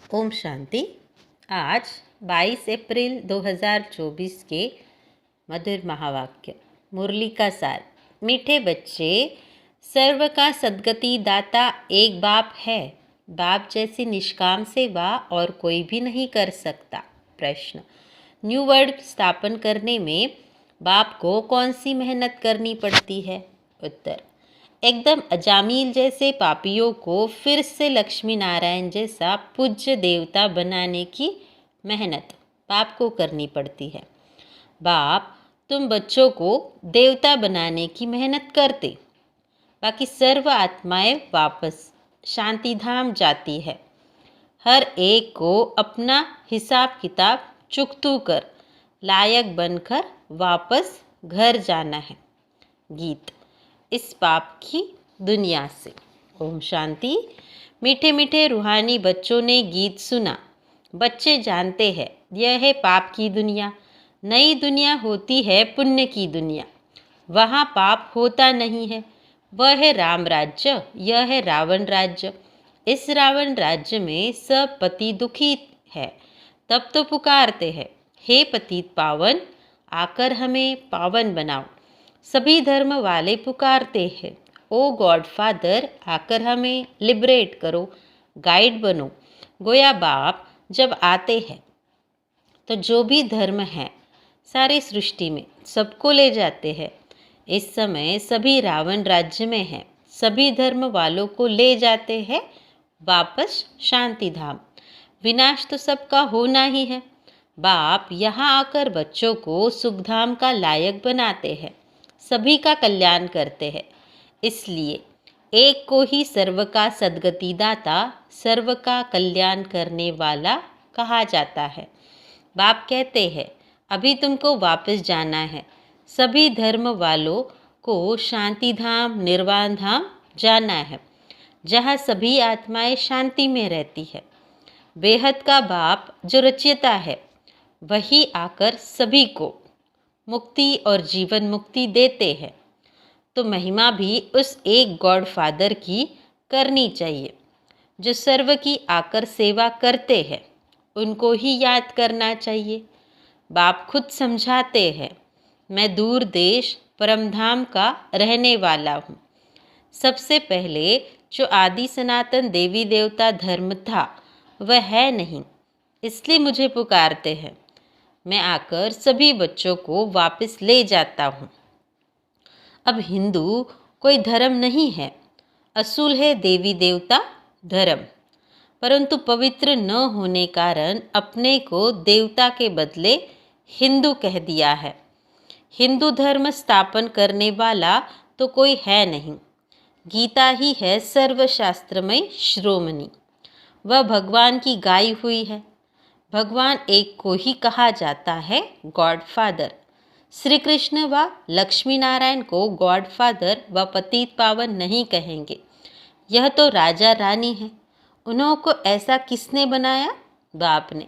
ओम शांति। आज 22 अप्रैल 2024 के मधुर महावाक्य मुरली का सार। मीठे बच्चे, सर्व का सद्गति दाता एक बाप है। बाप जैसी निष्काम सेवा और कोई भी नहीं कर सकता। प्रश्न, न्यू वर्ल्ड स्थापन करने में बाप को कौन सी मेहनत करनी पड़ती है? उत्तर, एकदम अजामिल जैसे पापियों को फिर से लक्ष्मी नारायण जैसा पूज्य देवता बनाने की मेहनत बाप को करनी पड़ती है। बाप तुम बच्चों को देवता बनाने की मेहनत करते, बाकी सर्व आत्माएं वापस शांति धाम जाती है। हर एक को अपना हिसाब किताब चुकतू कर लायक बनकर वापस घर जाना है। गीत, इस पाप की दुनिया से। ओम शांति। मीठे मीठे रूहानी बच्चों ने गीत सुना। बच्चे जानते हैं यह है पाप की दुनिया। नई दुनिया होती है पुण्य की दुनिया। वहाँ पाप होता नहीं है। वह है राम राज्य, यह है रावण राज्य। इस रावण राज्य में सब पति दुखी है। तब तो पुकारते हैं, हे पतित पावन, आकर हमें पावन बनाओ। सभी धर्म वाले पुकारते हैं, ओ गॉड फादर, आकर हमें लिबरेट करो, गाइड बनो। गोया बाप जब आते हैं तो जो भी धर्म है सारी सृष्टि में सबको ले जाते हैं। इस समय सभी रावण राज्य में हैं। सभी धर्म वालों को ले जाते हैं वापस शांति धाम। विनाश तो सबका होना ही है। बाप यहाँ आकर बच्चों को सुखधाम का लायक बनाते हैं, सभी का कल्याण करते हैं। इसलिए एक को ही सर्व का सद्गति दाता, सर्व का कल्याण करने वाला कहा जाता है। बाप कहते हैं, अभी तुमको वापस जाना है। सभी धर्म वालों को शांति धाम, निर्वाण धाम जाना है, जहाँ सभी आत्माएं शांति में रहती है। बेहद का बाप जो रचयिता है वही आकर सभी को मुक्ति और जीवन मुक्ति देते हैं। तो महिमा भी उस एक गॉड फादर की करनी चाहिए जो सर्व की आकर सेवा करते हैं। उनको ही याद करना चाहिए। बाप खुद समझाते हैं, मैं दूर देश परमधाम का रहने वाला हूँ। सबसे पहले जो आदि सनातन देवी देवता धर्म था वह है नहीं, इसलिए मुझे पुकारते हैं। मैं आकर सभी बच्चों को वापस ले जाता हूँ। अब हिंदू कोई धर्म नहीं है, असूल है देवी देवता धर्म, परंतु पवित्र न होने कारण अपने को देवता के बदले हिंदू कह दिया है। हिंदू धर्म स्थापन करने वाला तो कोई है नहीं। गीता ही है सर्वशास्त्रमय श्रोमणी। वह भगवान की गाई हुई है। भगवान एक को ही कहा जाता है गॉड फादर। श्री कृष्ण व लक्ष्मी नारायण को गॉड फादर व पतित पावन नहीं कहेंगे। यह तो राजा रानी है। उन्हों को ऐसा किसने बनाया? बाप ने।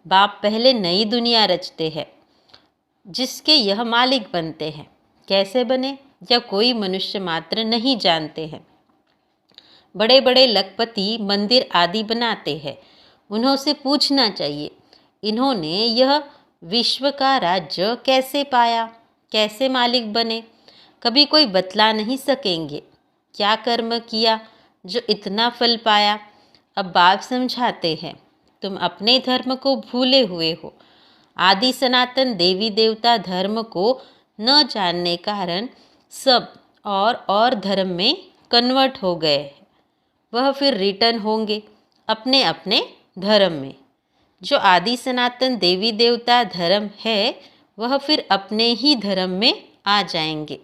बाप पहले नई दुनिया रचते हैं जिसके यह मालिक बनते हैं। कैसे बने यह कोई मनुष्य मात्र नहीं जानते हैं। बड़े बड़े लखपति मंदिर आदि बनाते हैं। उन्हों से पूछना चाहिए, इन्होंने यह विश्व का राज्य कैसे पाया, कैसे मालिक बने? कभी कोई बतला नहीं सकेंगे। क्या कर्म किया जो इतना फल पाया? अब बाप समझाते हैं, तुम अपने धर्म को भूले हुए हो। आदि सनातन देवी देवता धर्म को न जानने कारण सब और धर्म में कन्वर्ट हो गए। वह फिर रिटर्न होंगे अपने अपने धर्म में। जो आदि सनातन देवी देवता धर्म है वह फिर अपने ही धर्म में आ जाएंगे।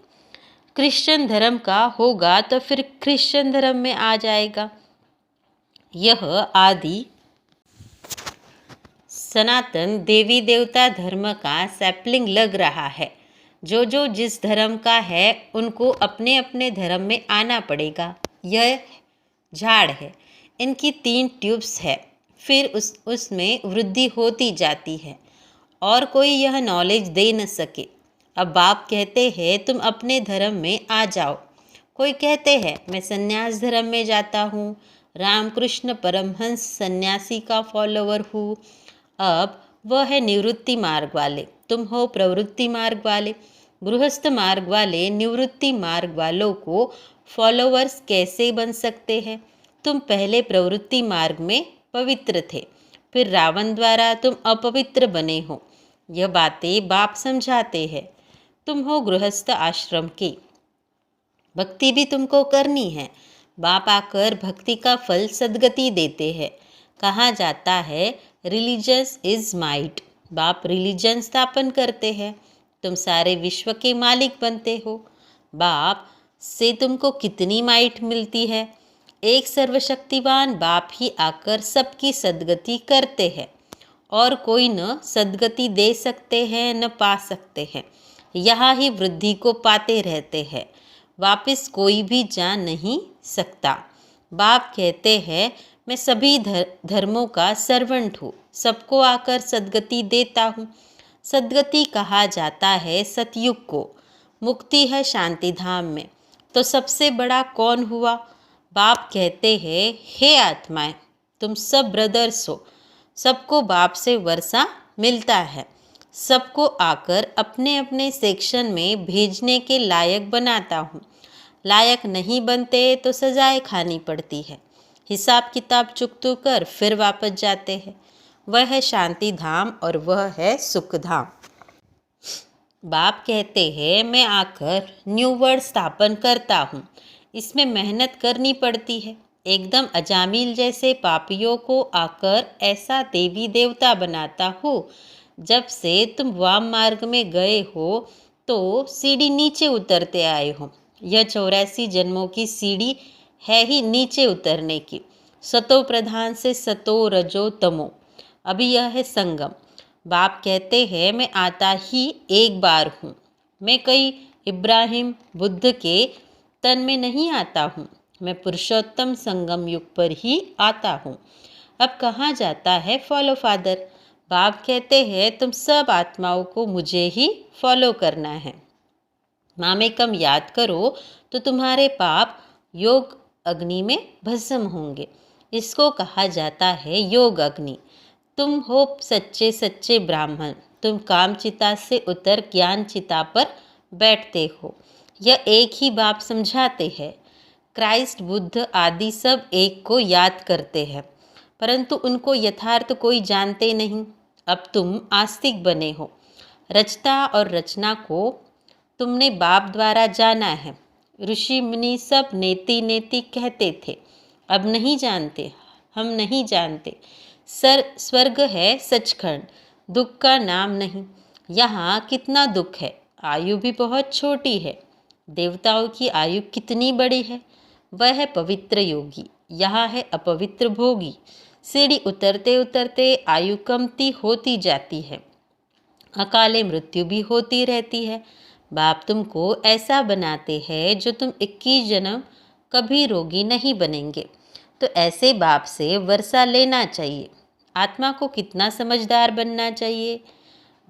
क्रिश्चियन धर्म का होगा तो फिर क्रिश्चियन धर्म में आ जाएगा। यह आदि सनातन देवी देवता धर्म का सैपलिंग लग रहा है। जो जिस धर्म का है उनको अपने अपने धर्म में आना पड़ेगा। यह झाड़ है, इनकी 3 ट्यूब्स है, फिर उसमें वृद्धि होती जाती है और कोई यह नॉलेज दे न सके। अब बाप कहते हैं तुम अपने धर्म में आ जाओ। कोई कहते हैं मैं संन्यास धर्म में जाता हूँ, रामकृष्ण परमहंस सन्यासी का फॉलोवर हूँ। अब वह है निवृत्ति मार्ग वाले, तुम हो प्रवृत्ति मार्ग वाले। गृहस्थ मार्ग वाले निवृत्ति मार्ग वालों को फॉलोवर्स कैसे बन सकते हैं? तुम पहले प्रवृत्ति मार्ग में पवित्र थे, फिर रावण द्वारा तुम अपवित्र बने हो। यह बातें बाप समझाते हैं। तुम हो गृहस्थ आश्रम के, भक्ति भी तुमको करनी है। बाप आकर भक्ति का फल सद्गति देते हैं। कहा जाता है रिलीजियस इज माइट, बाप रिलीजन स्थापन करते हैं। तुम सारे विश्व के मालिक बनते हो। बाप से तुमको कितनी माइट मिलती है? एक सर्वशक्तिवान बाप ही आकर सबकी सद्गति करते हैं, और कोई न सद्गति दे सकते हैं न पा सकते हैं। यहाँ ही वृद्धि को पाते रहते हैं, वापस कोई भी जा नहीं सकता। बाप कहते हैं मैं सभी धर्मों का सर्वेंट हूँ, सबको आकर सद्गति देता हूँ। सद्गति कहा जाता है सतयुग को, मुक्ति है शांति धाम में। तो सबसे बड़ा कौन हुआ? बाप कहते हैं हे आत्माएं, तुम सब ब्रदर्स हो, सबको बाप से वर्षा मिलता है। सबको आकर अपने अपने सेक्शन में भेजने के लायक बनाता हूँ। लायक नहीं बनते तो सजाएं खानी पड़ती है, हिसाब किताब चुकतू कर फिर वापस जाते हैं। वह है शांति धाम और वह है सुख धाम। बाप कहते हैं मैं आकर न्यू वर्ल्ड स्थापन करता हूँ, इसमें मेहनत करनी पड़ती है। एकदम अजामिल जैसे पापियों को आकर ऐसा देवी देवता बनाता हूँ। जब से तुम वाम मार्ग में गए हो तो सीढ़ी नीचे उतरते आए हो। यह 84 जन्मों की सीढ़ी है ही नीचे उतरने की। सतो प्रधान से सतो रजो तमो, अभी यह है संगम। बाप कहते हैं मैं आता ही एक बार हूँ, मैं कई इब्राहिम बुद्ध के तन में नहीं आता हूँ, मैं पुरुषोत्तम संगम युग पर ही आता हूँ। अब कहाँ जाता है फॉलो फादर? बाप कहते हैं तुम सब आत्माओं को मुझे ही फॉलो करना है। मामेकम याद करो तो तुम्हारे पाप योग अग्नि में भस्म होंगे। इसको कहा जाता है योग अग्नि। तुम हो सच्चे सच्चे ब्राह्मण, तुम काम चिता से उतर ज्ञान चिता पर बैठते हो। यह एक ही बाप समझाते हैं। क्राइस्ट बुद्ध आदि सब एक को याद करते हैं, परंतु उनको यथार्थ कोई जानते नहीं। अब तुम आस्तिक बने हो। रचता और रचना को तुमने बाप द्वारा जाना है। ऋषि मुनि सब नेति नेति कहते थे, अब नहीं जानते, हम नहीं जानते। स्वर्ग है सचखंड, दुख का नाम नहीं। यहाँ कितना दुख है, आयु भी बहुत छोटी है। देवताओं की आयु कितनी बड़ी है। वह है पवित्र योगी, यहाँ है अपवित्र भोगी। सीढ़ी उतरते उतरते आयु कमती होती जाती है, अकाले मृत्यु भी होती रहती है। बाप तुमको ऐसा बनाते हैं जो तुम 21 जन्म कभी रोगी नहीं बनेंगे। तो ऐसे बाप से वर्षा लेना चाहिए। आत्मा को कितना समझदार बनना चाहिए।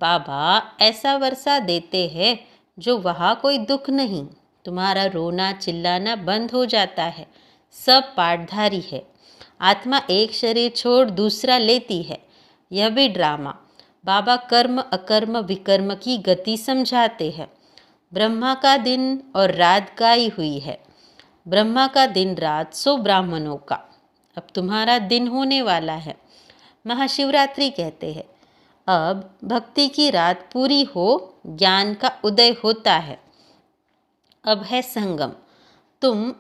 बाबा ऐसा वर्षा देते हैं जो वहाँ कोई दुख नहीं। तुम्हारा रोना चिल्लाना बंद हो जाता है। सब पाठधारी है। आत्मा एक शरीर छोड़ दूसरा लेती है, यह भी ड्रामा। बाबा कर्म अकर्म विकर्म की गति समझाते हैं। ब्रह्मा का दिन और रात गाई हुई है। ब्रह्मा का दिन रात 100 ब्राह्मणों का। अब तुम्हारा दिन होने वाला है। महाशिवरात्रि कहते हैं। अब भक्ति की रात पूरी हो, ज्ञान का उदय होता है। अब है संगम। तुम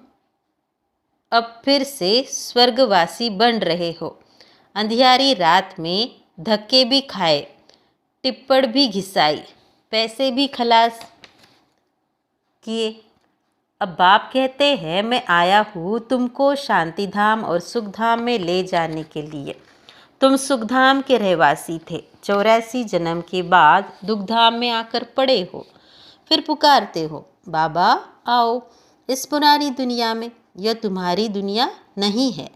अब फिर से स्वर्गवासी बन रहे हो। अंधियारी रात में धक्के भी खाए, टिप्पण भी घिसाई, पैसे भी खलास किए। अब बाप कहते हैं मैं आया हूँ तुमको शांति धाम और सुख धाम में ले जाने के लिए। तुम सुख धाम के रहवासी थे, 84 जन्म के बाद दुख धाम में आकर पड़े हो। फिर पुकारते हो बाबा आओ इस पुरानी दुनिया में। यह तुम्हारी दुनिया नहीं है।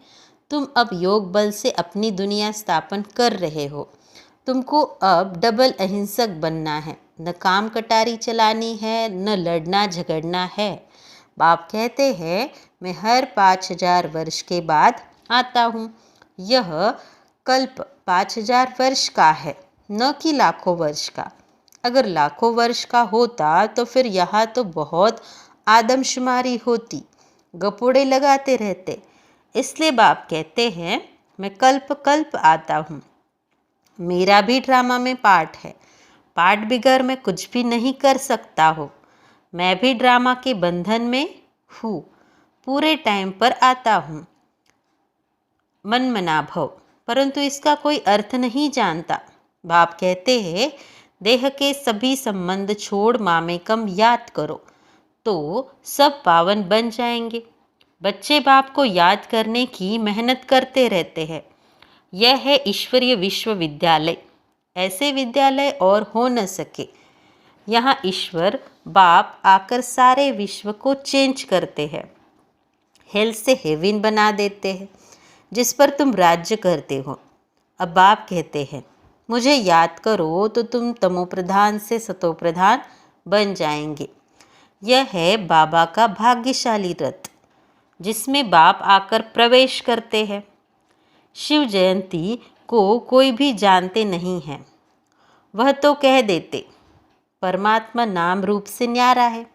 तुम अब योग बल से अपनी दुनिया स्थापन कर रहे हो। तुमको अब डबल अहिंसक बनना है। न काम कटारी चलानी है, न लड़ना झगड़ना है। बाप कहते हैं मैं हर 5000 वर्ष के बाद आता हूँ। यह कल्प 5000 वर्ष का है, न कि लाखों वर्ष का। अगर लाखों वर्ष का होता तो फिर यहाँ तो बहुत आदमशुमारी होती, गपोड़े लगाते रहते। इसलिए बाप कहते हैं मैं कल्प कल्प आता हूँ। मेरा भी ड्रामा में पार्ट है, पार्ट बिगर मैं कुछ भी नहीं कर सकता हो। मैं भी ड्रामा के बंधन में हूँ, पूरे टाइम पर आता हूँ। मन मना भव, परंतु इसका कोई अर्थ नहीं जानता। बाप कहते हैं देह के सभी संबंध छोड़ मामेकम याद करो तो सब पावन बन जाएंगे। बच्चे बाप को याद करने की मेहनत करते रहते हैं। यह है ईश्वरीय विश्वविद्यालय। ऐसे विद्यालय और हो न सके। यहाँ ईश्वर बाप आकर सारे विश्व को चेंज करते हैं, हेल से हेवन बना देते हैं, जिस पर तुम राज्य करते हो। अब बाप कहते हैं मुझे याद करो तो तुम तमोप्रधान से सतोप्रधान बन जाएंगे। यह है बाबा का भाग्यशाली रथ, जिसमें बाप आकर प्रवेश करते हैं। शिव जयंती को कोई भी जानते नहीं हैं। वह तो कह देते परमात्मा नाम रूप से न्यारा है।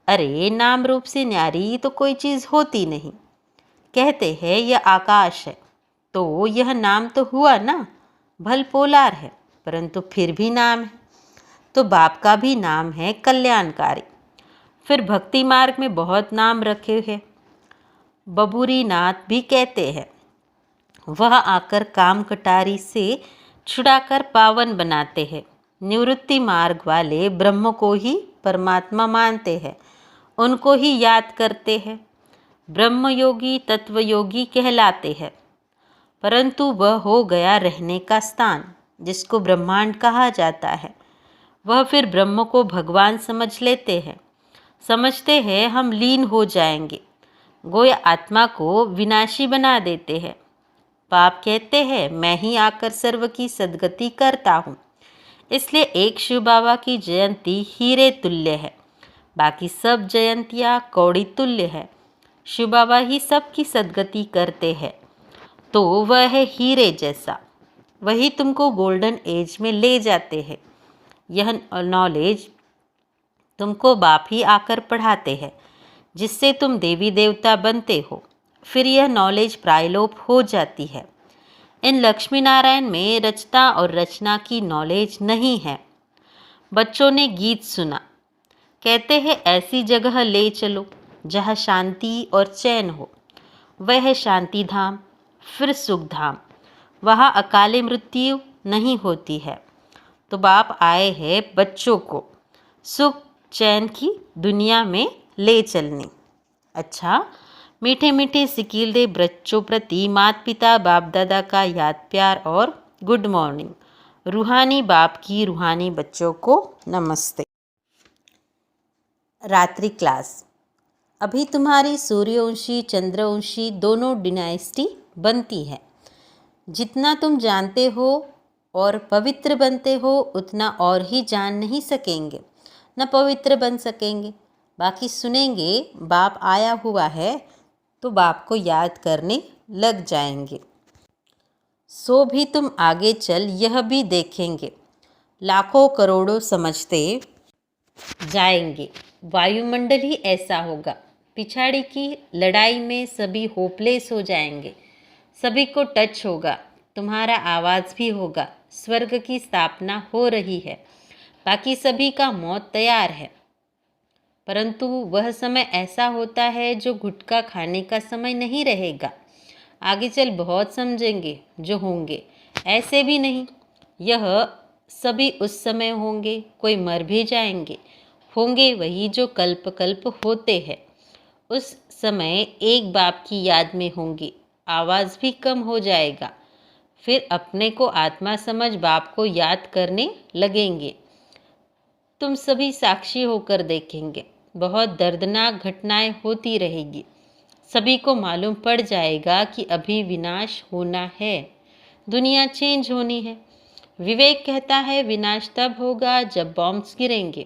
अरे नाम रूप से न्यारी तो कोई चीज़ होती नहीं। कहते हैं यह आकाश है, तो यह नाम तो हुआ ना, भल पोलार है, परंतु फिर भी नाम है। तो बाप का भी नाम है कल्याणकारी। फिर भक्ति मार्ग में बहुत नाम रखे हैं। बबूरी नाथ भी कहते हैं, वह आकर काम कटारी से छुड़ाकर पावन बनाते हैं। निवृत्ति मार्ग वाले ब्रह्म को ही परमात्मा मानते हैं, उनको ही याद करते हैं। ब्रह्मयोगी तत्वयोगी कहलाते हैं, परंतु वह हो गया रहने का स्थान, जिसको ब्रह्मांड कहा जाता है। वह फिर ब्रह्म को भगवान समझ लेते हैं, समझते हैं हम लीन हो जाएंगे, गोया आत्मा को विनाशी बना देते हैं। बाप कहते हैं मैं ही आकर सर्व की सद्गति करता हूँ। इसलिए एक शिव बाबा की जयंती हीरे तुल्य है, बाकी सब जयंतियाँ कौड़ी तुल्य है। शिव बाबा ही सबकी सद्गति करते हैं, तो वह है हीरे जैसा। वही तुमको गोल्डन एज में ले जाते हैं। यह नॉलेज तुमको बाप ही आकर पढ़ाते हैं, जिससे तुम देवी देवता बनते हो। फिर यह नॉलेज प्रायलोप हो जाती है। इन लक्ष्मी नारायण में रचता और रचना की नॉलेज नहीं है। बच्चों ने गीत सुना, कहते हैं ऐसी जगह ले चलो जहाँ शांति और चैन हो। वह है शांति धाम, फिर सुख धाम। वहाँ अकाले मृत्यु नहीं होती है। तो बाप आए हैं बच्चों को सुख चैन की दुनिया में ले चलने। अच्छा, मीठे मीठे सिकील दे बच्चों प्रति माता पिता बाप दादा का याद प्यार और गुड मॉर्निंग। रूहानी बाप की रूहानी बच्चों को नमस्ते। रात्रि क्लास। अभी तुम्हारी सूर्यवंशी चंद्रवंशी दोनों डिनाइस्टी बनती है। जितना तुम जानते हो और पवित्र बनते हो उतना और ही जान नहीं सकेंगे, न पवित्र बन सकेंगे। बाकी सुनेंगे बाप आया हुआ है तो बाप को याद करने लग जाएंगे। सो भी तुम आगे चल यह भी देखेंगे, लाखों करोड़ों समझते जाएंगे। वायुमंडल ही ऐसा होगा। पिछाड़ी की लड़ाई में सभी होपलेस हो जाएंगे, सभी को टच होगा, तुम्हारा आवाज़ भी होगा। स्वर्ग की स्थापना हो रही है, बाकी सभी का मौत तैयार है। परंतु वह समय ऐसा होता है जो गुटखा खाने का समय नहीं रहेगा। आगे चल बहुत समझेंगे जो होंगे, ऐसे भी नहीं। यह सभी उस समय होंगे, कोई मर भी जाएंगे, होंगे वही जो कल्प कल्प होते हैं। उस समय एक बाप की याद में होंगे, आवाज़ भी कम हो जाएगा। फिर अपने को आत्मा समझ बाप को याद करने लगेंगे। तुम सभी साक्षी होकर देखेंगे, बहुत दर्दनाक घटनाएं होती रहेगी। सभी को मालूम पड़ जाएगा कि अभी विनाश होना है, दुनिया चेंज होनी है। विवेक कहता है विनाश तब होगा जब बॉम्ब्स गिरेंगे।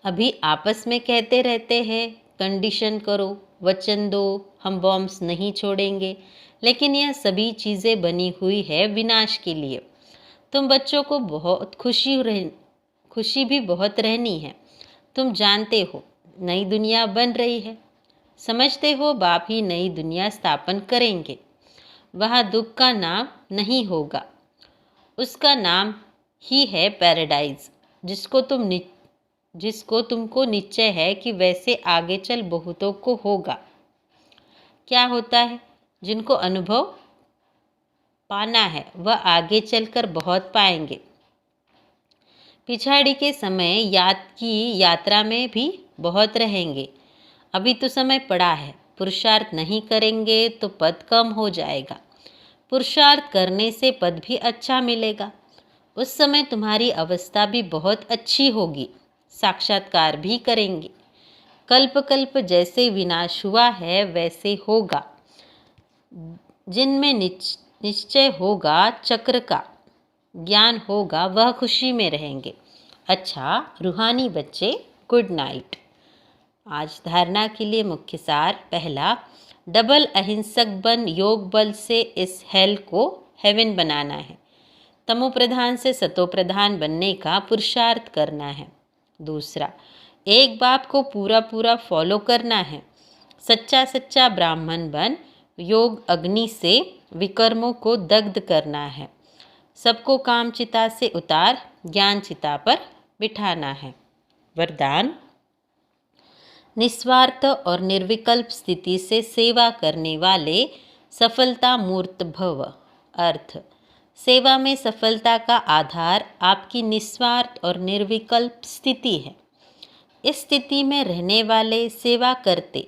अभी आपस में कहते रहते हैं कंडीशन करो, वचन दो, हम बॉम्ब्स नहीं छोड़ेंगे, लेकिन यह सभी चीज़ें बनी हुई है विनाश के लिए। तुम बच्चों को बहुत खुशी भी बहुत रहनी है। तुम जानते हो नई दुनिया बन रही है, समझते हो बाप ही नई दुनिया स्थापन करेंगे। वहाँ दुख का नाम नहीं होगा, उसका नाम ही है पैराडाइज, जिसको तुमको निश्चय है कि वैसे आगे चल बहुतों को होगा। क्या होता है? जिनको अनुभव पाना है वह आगे चलकर बहुत पाएंगे। पिछाड़ी के समय यात्रा में भी बहुत रहेंगे। अभी तो समय पड़ा है, पुरुषार्थ नहीं करेंगे तो पद कम हो जाएगा, पुरुषार्थ करने से पद भी अच्छा मिलेगा। उस समय तुम्हारी अवस्था भी बहुत अच्छी होगी, साक्षात्कार भी करेंगे। कल्प कल्प जैसे विनाश हुआ है वैसे होगा। जिनमें निश्चय होगा, चक्र का ज्ञान होगा, वह खुशी में रहेंगे। अच्छा रूहानी बच्चे, गुड नाइट। आज धारणा के लिए मुख्य सार। पहला, डबल अहिंसक बन योग बल से इस हेल को हेवन बनाना है। तमो प्रधान से सतो प्रधान बनने का पुरुषार्थ करना है। दूसरा, एक बाप को पूरा पूरा फॉलो करना है। सच्चा सच्चा ब्राह्मण बन योग अग्नि से विकर्मों को दग्ध करना है। सबको काम चिता से उतार ज्ञान चिता पर बिठाना है। वरदान, निस्वार्थ और निर्विकल्प स्थिति से सेवा करने वाले सफलता मूर्त भव। अर्थ, सेवा में सफलता का आधार आपकी निस्वार्थ और निर्विकल्प स्थिति है। इस स्थिति में रहने वाले सेवा करते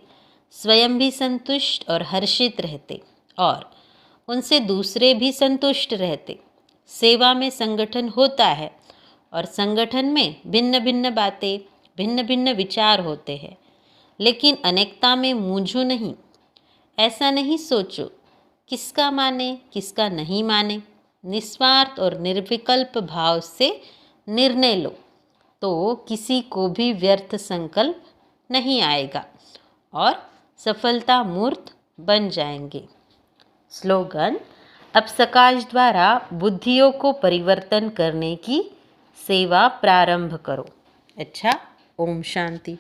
स्वयं भी संतुष्ट और हर्षित रहते और उनसे दूसरे भी संतुष्ट रहते। सेवा में संगठन होता है और संगठन में भिन्न भिन्न बातें, भिन्न भिन्न विचार होते हैं, लेकिन अनेकता में मूंझो नहीं। ऐसा नहीं सोचो किसका माने किसका नहीं माने। निस्वार्थ और निर्विकल्प भाव से निर्णय लो तो किसी को भी व्यर्थ संकल्प नहीं आएगा और सफलता मूर्त बन जाएंगे। स्लोगन, अब सकाश द्वारा बुद्धियों को परिवर्तन करने की सेवा प्रारंभ करो। अच्छा, ओम शांति।